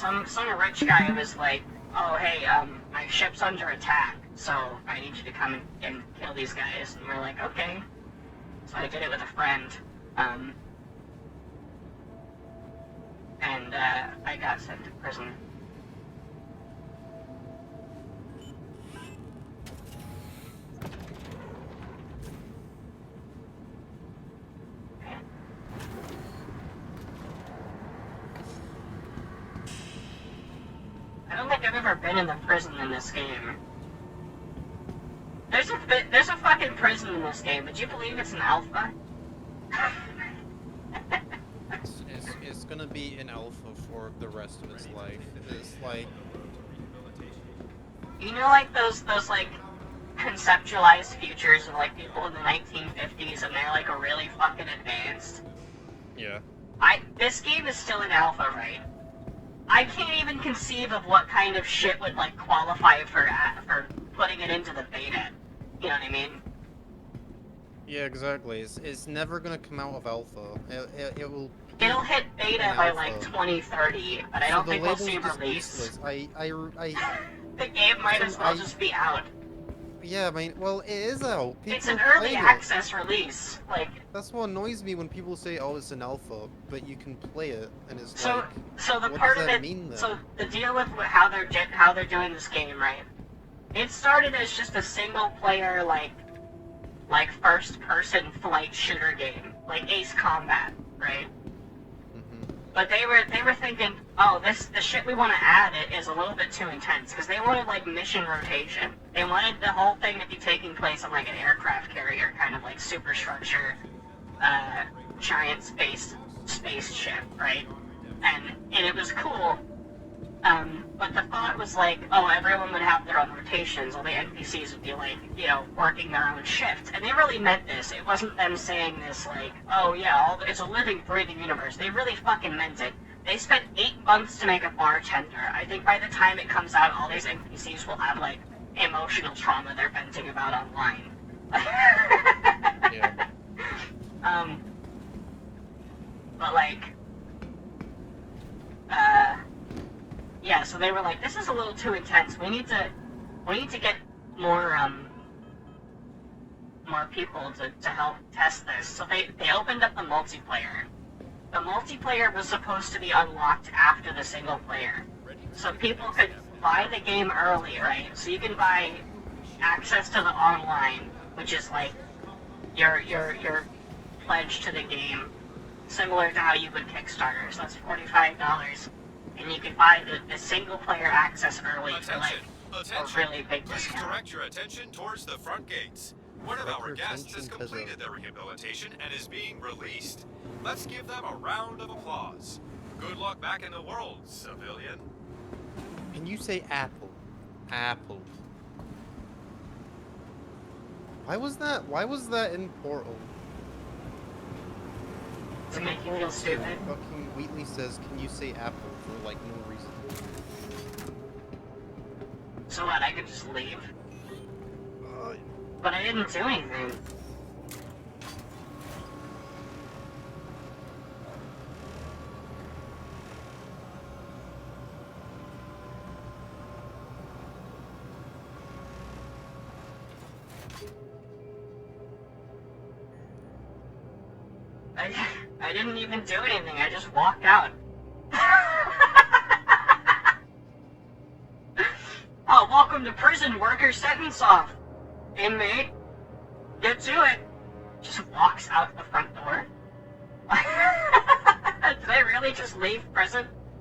some rich guy was like, oh hey, my ship's under attack, so I need you to come and kill these guys. And we're like, okay. So I did it with a friend, and I got sent to prison. I don't think I've ever been in the prison in this game. There's a fucking prison in this game. Would you believe it's an alpha? It's gonna be an alpha for the rest of its life. It's like, you know, like those like conceptualized futures of like people in the 1950s, and they're like really fucking advanced. yeah. This game is still an alpha, right? I can't even conceive of what kind of shit would like qualify for putting it into the beta. You know what I mean? Yeah, exactly. It's never gonna come out of alpha. It will. It'll hit beta by like 2030, but I don't think we'll see release. The game might as well just be out. Yeah, I mean, well, it is out. It's an early access release. Like, that's what annoys me when people say, "Oh, it's an alpha," but you can play it, and it's so the what part does of that it. mean, then? So the deal with how they're doing this game, right? It started as just a single player like first person flight shooter game, like Ace Combat, right? But they were thinking, oh, the shit we want to add it is a little bit too intense, because they wanted like mission rotation. They wanted the whole thing to be taking place on like an aircraft carrier, kind of like superstructure, giant spaceship, right? And it was cool. But the thought was like, oh, everyone would have their own rotations. All the NPCs would be like, you know, working their own shift. And they really meant this. It wasn't them saying this like, oh yeah, it's a living, breathing universe. They really fucking meant it. They spent 8 months to make a bartender. I think by the time it comes out, all these NPCs will have like emotional trauma they're venting about online. Yeah. But like, yeah, so they were like, this is a little too intense. We need to get more people to help test this. So they opened up the multiplayer. The multiplayer was supposed to be unlocked after the single player. So people could buy the game early, right? So you can buy access to the online, which is like your pledge to the game, similar to how you would Kickstarter. So that's $45. And you can buy the single player access early for like a really big Please discount. direct your attention towards the front gates. One of our guests has completed their rehabilitation and is being released. Let's give them a round of applause. Good luck back in the world, civilian. Can you say apple? Apple. Why was that in Portal? To make you feel stupid. Fucking Wheatley says, can you say apple for like no reason? So what, I could just leave? But I didn't do anything. I didn't even do anything, I just walked out. Oh, welcome to prison, worker sentence off. Inmate, get to it. Just walks out the front door. Did I really just leave prison?